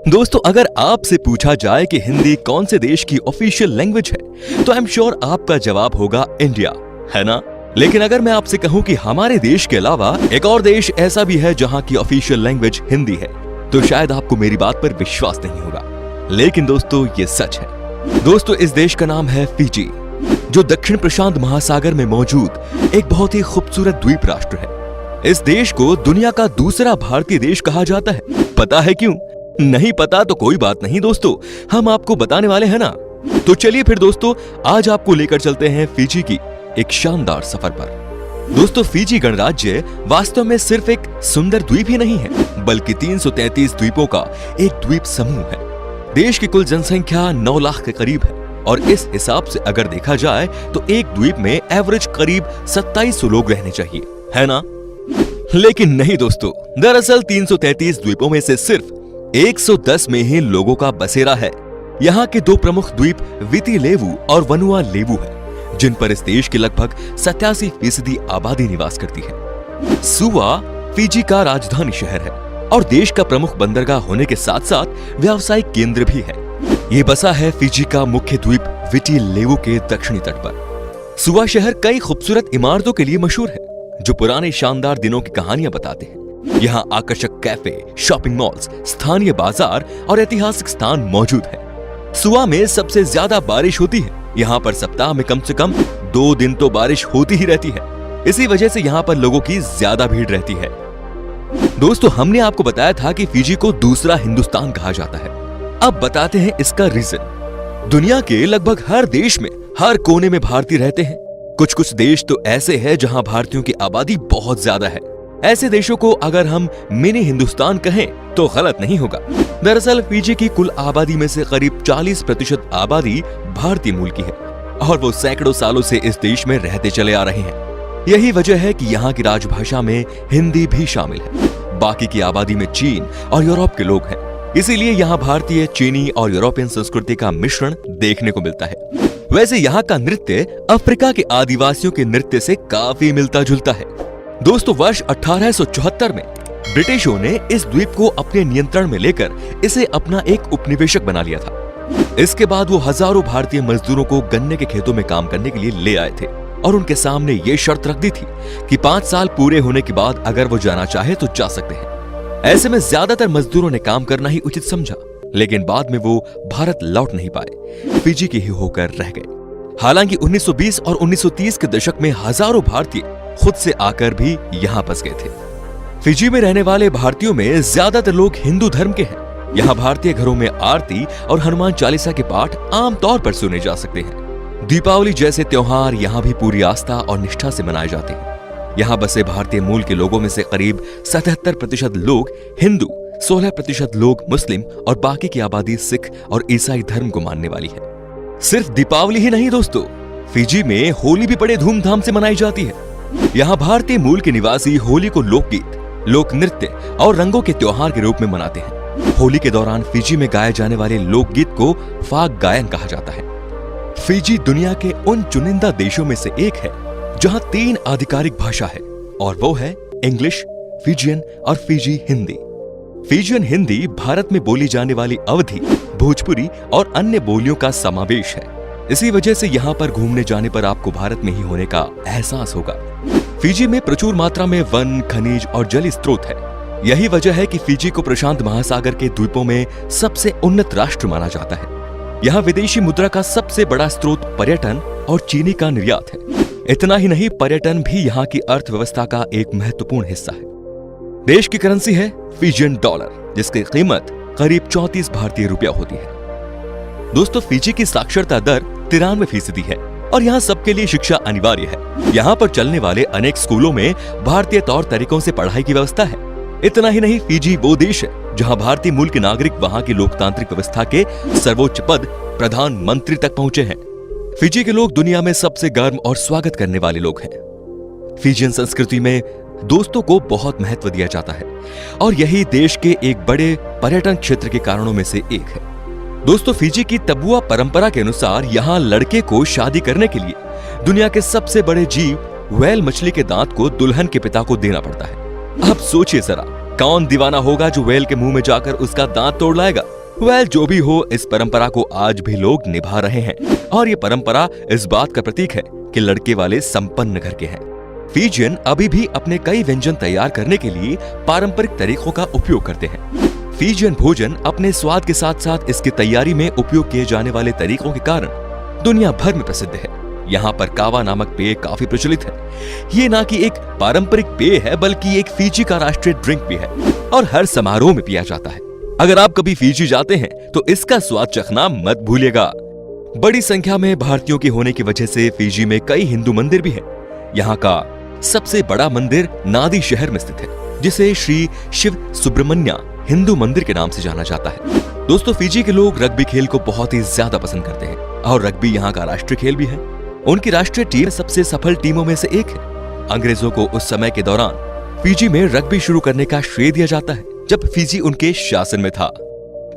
दोस्तों, अगर आपसे पूछा जाए कि हिंदी कौन से देश की ऑफिशियल लैंग्वेज है, तो आई एम श्योर आपका जवाब होगा इंडिया, है ना? लेकिन अगर मैं आपसे कहूं कि हमारे देश के अलावा एक और देश ऐसा भी है जहां की ऑफिशियल लैंग्वेज हिंदी है, तो शायद आपको मेरी बात पर विश्वास नहीं होगा। लेकिन दोस्तों, ये सच है। दोस्तों, इस देश का नाम है फिजी, जो दक्षिण प्रशांत महासागर में मौजूद एक बहुत ही खूबसूरत द्वीप राष्ट्र है। इस देश को दुनिया का दूसरा भारतीय देश कहा जाता है। पता है क्यों? नहीं पता तो कोई बात नहीं दोस्तों, हम आपको बताने वाले हैं ना। तो चलिए फिर दोस्तों, आज आपको लेकर चलते हैं फिजी की एक शानदार सफर पर। दोस्तों, फिजी गणराज्य वास्तव में सिर्फ एक सुंदर द्वीप ही नहीं है, बल्कि 333 द्वीपों का एक द्वीप समूह है। देश की कुल जनसंख्या 9 लाख के करीब है, और इस हिसाब से अगर देखा जाए तो एक द्वीप में एवरेज करीब 2700 लोग रहने चाहिए, है ना? लेकिन नहीं दोस्तों, दरअसल 333 द्वीपों में से सिर्फ 110 में ही लोगों का बसेरा है। यहाँ के दो प्रमुख द्वीप विति लेवु और वनुआ लेवु है, जिन पर इस देश की लगभग 87% आबादी निवास करती है। सुवा फिजी का राजधानी शहर है और देश का प्रमुख बंदरगाह होने के साथ साथ व्यावसायिक केंद्र भी है। ये बसा है फिजी का मुख्य द्वीप विति लेवु के दक्षिणी तट पर। सुवा शहर कई खूबसूरत इमारतों के लिए मशहूर है, जो पुराने शानदार दिनों की कहानियां बताते हैं। यहाँ आकर्षक कैफे, शॉपिंग मॉल्स, स्थानीय बाजार और ऐतिहासिक स्थान मौजूद है। सुवा में सबसे ज्यादा बारिश होती है। यहाँ पर सप्ताह में कम से कम 2 दिन तो बारिश होती ही रहती है। इसी वजह से यहाँ पर लोगों की ज्यादा भीड़ रहती है। दोस्तों, हमने आपको बताया था कि फिजी को दूसरा हिंदुस्तान कहा जाता है। अब बताते हैं इसका रीजन। दुनिया के लगभग हर देश में, हर कोने में भारतीय रहते हैं। कुछ कुछ देश तो ऐसे हैं जहां भारतीयों की आबादी बहुत ज्यादा है। ऐसे देशों को अगर हम मिनी हिंदुस्तान कहें तो गलत नहीं होगा। दरअसल फिजी की कुल आबादी में से करीब 40% आबादी भारतीय मूल की है, और वो सैकड़ों सालों से इस देश में रहते चले आ रहे हैं। यही वजह है कि यहाँ की राजभाषा में हिंदी भी शामिल है। बाकी की आबादी में चीन और यूरोप के लोग हैं, इसीलिए यहाँ भारतीय, चीनी और यूरोपियन संस्कृति का मिश्रण देखने को मिलता है। वैसे यहाँ का नृत्य अफ्रीका के आदिवासियों के नृत्य से काफी मिलता जुलता है। दोस्तों, वर्ष 1874 में ब्रिटिशों ने इस द्वीप को अपने नियंत्रण में लेकर इसे अपना एक उपनिवेशक बना लिया था। इसके बाद वो हजारों भारतीय मजदूरों को गन्ने के खेतों में काम करने के लिए ले आए थे, और उनके सामने ये शर्त रख दी थी कि 5 साल पूरे होने के बाद अगर वो जाना चाहे तो जा सकते हैं। ऐसे में ज्यादातर मजदूरों ने काम करना ही उचित समझा, लेकिन बाद में वो भारत लौट नहीं पाए, फिजी के ही होकर रह गए। हालांकि 1920 और 1930 के दशक में हजारों भारतीय खुद से आकर भी यहाँ बस गए थे। फिजी में रहने वाले भारतीयों में ज्यादातर लोग हिंदू धर्म के हैं। यहाँ भारतीय घरों में आरती और हनुमान चालीसा के पाठ आम तौर पर सुने जा सकते हैं। दीपावली जैसे त्योहार यहाँ भी पूरी आस्था और निष्ठा से मनाए जाते हैं। यहाँ बसे भारतीय मूल के लोगों में से करीब 77% लोग हिंदू, 16% लोग मुस्लिम और बाकी की आबादी सिख और ईसाई धर्म को मानने वाली है। सिर्फ दीपावली ही नहीं दोस्तों, फिजी में होली भी बड़े धूमधाम से मनाई जाती है। यहाँ भारतीय मूल के निवासी होली को लोकगीत, लोक नृत्य और रंगों के त्योहार के रूप में मनाते हैं। होली के दौरान फिजी में गाए जाने वाले लोकगीत को फाग गायन कहा जाता है। फिजी दुनिया के उन चुनिंदा देशों में से एक है जहां 3 आधिकारिक भाषा है, और वो है इंग्लिश, फिजियन और फिजी हिंदी। फिजियन हिंदी भारत में बोली जाने वाली अवधी, भोजपुरी और अन्य बोलियों का समावेश है। इसी वजह से यहाँ पर घूमने जाने पर आपको भारत में ही होने का एहसास होगा। फिजी में प्रचुर मात्रा में वन, खनिज और जल स्रोत है। यही वजह है कि फिजी को प्रशांत महासागर के द्वीपों में सबसे उन्नत राष्ट्र माना जाता है। यहाँ विदेशी मुद्रा का सबसे बड़ा स्रोत पर्यटन और चीनी का निर्यात है। इतना ही नहीं, पर्यटन भी यहाँ की अर्थव्यवस्था का एक महत्वपूर्ण हिस्सा है। देश की करेंसी है फिजियन डॉलर, जिसकी कीमत करीब 34 भारतीय रुपया होती है। दोस्तों, फिजी की साक्षरता दर 93% है, और यहाँ सबके लिए शिक्षा अनिवार्य है। यहाँ पर चलने वाले अनेक स्कूलों में भारतीय तौर तरीकों से पढ़ाई की व्यवस्था है। इतना ही नहीं, फिजी वो देश है जहाँ भारतीय मूल के नागरिक वहाँ की लोकतांत्रिक व्यवस्था के सर्वोच्च पद प्रधानमंत्री तक पहुंचे हैं। फिजी के लोग दुनिया में सबसे गर्म और स्वागत करने वाले लोग हैं। फिजियन संस्कृति में दोस्तों को बहुत महत्व दिया जाता है, और यही देश के एक बड़े पर्यटन क्षेत्र के कारणों में से एक है। दोस्तों, फिजी की तबुआ परंपरा के अनुसार यहाँ लड़के को शादी करने के लिए दुनिया के सबसे बड़े जीव व्हेल मछली के दांत को दुल्हन के पिता को देना पड़ता है। अब सोचिए जरा, कौन दीवाना होगा जो व्हेल के मुंह में जाकर उसका दांत तोड़ लाएगा। वेल जो भी हो, इस परंपरा को आज भी लोग निभा रहे हैं और ये परंपरा इस बात का प्रतीक है कि लड़के वाले संपन्न घर के हैं। फिजियन अभी भी अपने कई व्यंजन तैयार करने के लिए पारंपरिक तरीकों का उपयोग करते हैं। फिजियन भोजन अपने स्वाद के साथ साथ इसकी तैयारी में उपयोग किए जाने वाले तरीकों के कारण दुनिया भर में प्रसिद्ध है। यहाँ पर कावा नामक पेय काफी प्रचलित है। ये ना कि एक पारंपरिक पेय है बल्कि एक फिजी का राष्ट्रीय ड्रिंक भी है और हर समारोह में पिया जाता है। अगर आप कभी फिजी जाते हैं तो इसका स्वाद चखना मत भूलिएगा। बड़ी संख्या में भारतीयों के होने की वजह से फिजी में कई हिंदू मंदिर भी हैं। यहाँ का सबसे बड़ा मंदिर नादी शहर में स्थित है, जिसे श्री शिव सुब्रमण्य हिंदू मंदिर के नाम से जाना जाता है। दोस्तों, फिजी के लोग रग्बी खेल को बहुत ही ज्यादा पसंद करते हैं और रग्बी यहाँ का राष्ट्रीय खेल भी है। उनकी राष्ट्रीय टीम सबसे सफल टीमों में से एक है। अंग्रेजों को उस समय के दौरान फिजी में रग्बी शुरू करने का श्रेय दिया जाता है जब फिजी उनके शासन में था।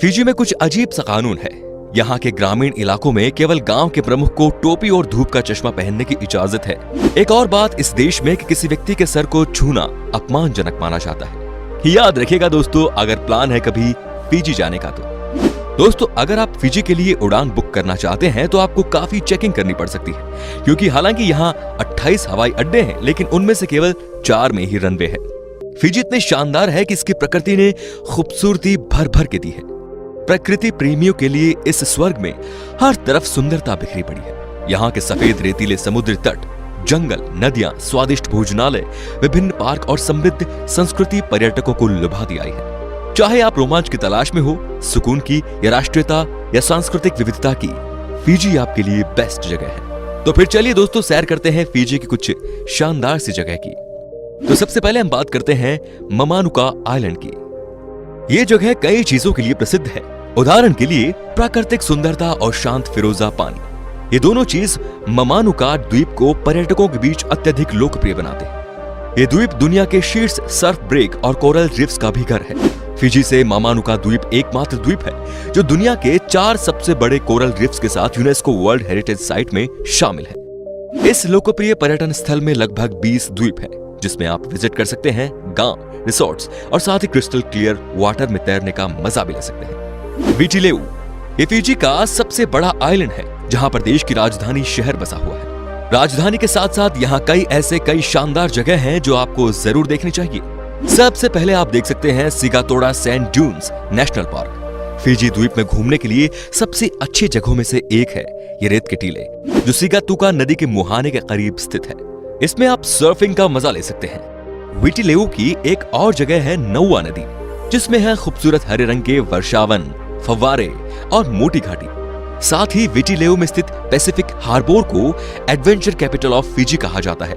फिजी में कुछ अजीब सा कानून है। यहाँ के ग्रामीण इलाकों में केवल गांव के प्रमुख को टोपी और धूप का चश्मा पहनने की इजाजत है। एक और बात इस देश में कि किसी व्यक्ति के सर को छूना अपमानजनक माना जाता है। याद रखिएगा दोस्तों, अगर प्लान है कभी फिजी जाने का तो। दोस्तों, अगर आप फिजी के लिए उड़ान बुक करना चाहते हैं तो आपको काफी चेकिंग करनी पड़ सकती है, क्योंकि हालांकि यहाँ 28 हवाई अड्डे हैं लेकिन उनमें से केवल 4 में ही रनवे है। फिजी इतने शानदार है कि इसकी प्रकृति ने खूबसूरती भर भर के दी है। प्रकृति प्रेमियों के लिए इस स्वर्ग में हर तरफ सुंदरता बिखरी पड़ी है। यहाँ के सफेद रेतीले समुद्री तट, जंगल, नदियां, स्वादिष्ट भोजनालय, विभिन्न पार्क और समृद्ध संस्कृति पर्यटकों को लुभा दिया है। चाहे आप रोमांच की तलाश में हो, सुकून की या राष्ट्रीयता या सांस्कृतिक विविधता की, फिजी आपके लिए बेस्ट जगह है। तो फिर चलिए दोस्तों, सैर करते हैं फिजी की कुछ शानदार सी जगह की। तो सबसे पहले हम बात करते हैं ममानुका आइलैंड की। ये जगह कई चीजों के लिए प्रसिद्ध है। उदाहरण के लिए प्राकृतिक सुंदरता और शांत फिरोजा पानी, ये दोनों चीज ममानुका द्वीप को पर्यटकों के बीच अत्यधिक लोकप्रिय बनाते हैं। ये द्वीप दुनिया के शीर्ष सर्फ ब्रेक और कोरल रीफ्स का भी घर है। फिजी से ममानुका द्वीप एकमात्र द्वीप है जो दुनिया के 4 सबसे बड़े कोरल रीफ्स के साथ यूनेस्को वर्ल्ड हेरिटेज साइट में शामिल है। इस लोकप्रिय पर्यटन स्थल में लगभग 20 द्वीप है, जिसमें आप विजिट कर सकते हैं गांव, रिसोर्ट्स और साथ ही क्रिस्टल क्लियर वाटर में तैरने का मजा भी ले सकते हैं। विटी लेऊ, ये फिजी का सबसे बड़ा आइलैंड है जहां पर देश की राजधानी शहर बसा हुआ है। राजधानी के साथ साथ यहाँ कई शानदार जगह हैं जो आपको जरूर देखनी चाहिए। सबसे पहले आप देख सकते हैं Sigatoka sand dunes national park. Fiji द्वीप में घूमने के लिए सबसे अच्छी जगहों में से एक है ये रेत के टीले, जो सिगातुका नदी के मुहाने के करीब स्थित है। इसमें आप सर्फिंग का मजा ले सकते हैं। विटी लेऊ की एक और जगह है नौवा नदी, जिसमें है खूबसूरत हरे रंग के वर्षावन, फव्वारे और मोटी घाटी। साथ ही विटी लेऊ में स्थित पैसिफिक हार्बर को एडवेंचर कैपिटल ऑफ फिजी कहा जाता है,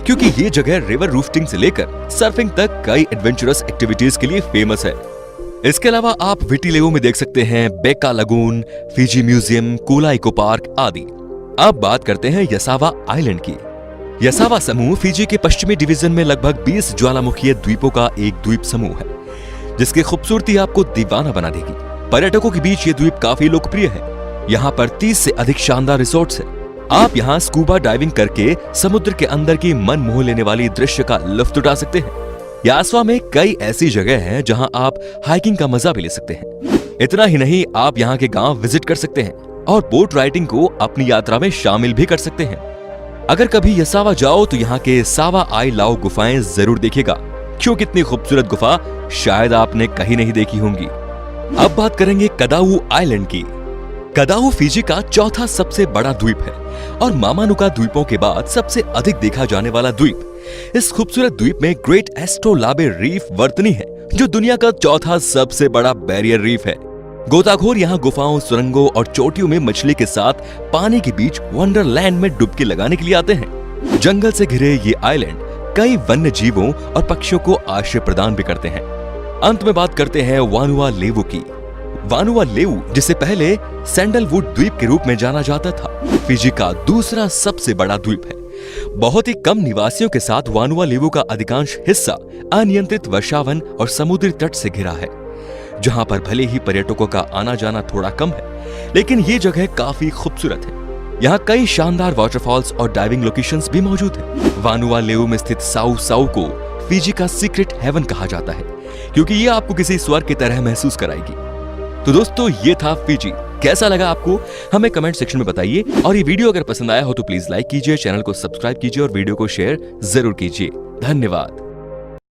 क्योंकि ये जगह रिवर राफ्टिंग से लेकर सर्फिंग तक कई एडवेंचरस एक्टिविटीज के लिए फेमस है। इसके अलावा आप विटी लेऊ में देख सकते हैं Beqa lagoon, Fiji museum, Kula eco park आदि। अब बात करते हैं यसावा आइलैंड की। यसावा समूह फिजी के पश्चिमी डिवीजन में लगभग 20 ज्वालामुखीय द्वीपों का एक द्वीप समूह है, जिसकी खूबसूरती आपको दीवाना बना देगी। पर्यटकों के बीच ये द्वीप काफी लोकप्रिय है। यहाँ पर 30 से अधिक शानदार रिसोर्ट्स हैं। आप यहाँ स्कूबा डाइविंग करके समुद्र के अंदर की मन मोह लेने वाली दृश्य का लुत्फ उठा सकते हैं। यासवा में कई ऐसी जगह हैं जहाँ आप हाइकिंग का मजा भी ले सकते हैं। इतना ही नहीं, आप यहाँ के गांव विजिट कर सकते हैं और बोट राइडिंग को अपनी यात्रा में शामिल भी कर सकते हैं। अगर कभी यसावा जाओ तो यहाँ के सावा आई लाओ गुफाएं जरूर देखिएगा, क्योंकि इतनी खूबसूरत गुफा शायद आपने कहीं नहीं देखी होंगी। अब बात करेंगे कदाऊ आइलैंड की। कदाऊ फिजी का चौथा सबसे बड़ा द्वीप है और मामानुका द्वीपों के बाद सबसे अधिक देखा जाने वाला द्वीप। इस खूबसूरत द्वीप में ग्रेट एस्ट्रोलाबे रीफ वर्तनी है, जो दुनिया का चौथा सबसे बड़ा बैरियर रीफ है। गोताखोर यहाँ गुफाओं, सुरंगों और चोटियों में मछली के साथ पानी के बीच वंडरलैंड में डुबकी लगाने के लिए आते हैं। जंगल से घिरे ये आइलैंड कई वन्य जीवों और पक्षियों को आश्रय प्रदान भी करते हैं। अंत में बात करते हैं वानुआ लेवु की। वानुआ लेवु, जिसे पहले सैंडलवुड द्वीप के रूप में जाना जाता था, फिजी का दूसरा सबसे बड़ा द्वीप है। बहुत ही कम निवासियों के साथ वानुआ लेवु का अधिकांश हिस्सा अनियंत्रित वर्षावन और समुद्री तट से घिरा है, जहां पर भले ही पर्यटकों का आना जाना थोड़ा कम है, लेकिन ये जगह काफी खूबसूरत है। यहाँ कई शानदार वाटरफॉल्स और डाइविंग लोकेशंस भी मौजूद है। वानुआ लेवु में स्थित साउ साउ को फिजी का सीक्रेट हेवन कहा जाता है, क्योंकि ये आपको किसी स्वर्ग की तरह महसूस कराएगी। तो दोस्तों, ये था फिजी। कैसा लगा आपको हमें कमेंट सेक्शन में बताइए, और ये वीडियो अगर पसंद आया हो तो प्लीज लाइक कीजिए, चैनल को सब्सक्राइब कीजिए और वीडियो को शेयर जरूर कीजिए। धन्यवाद।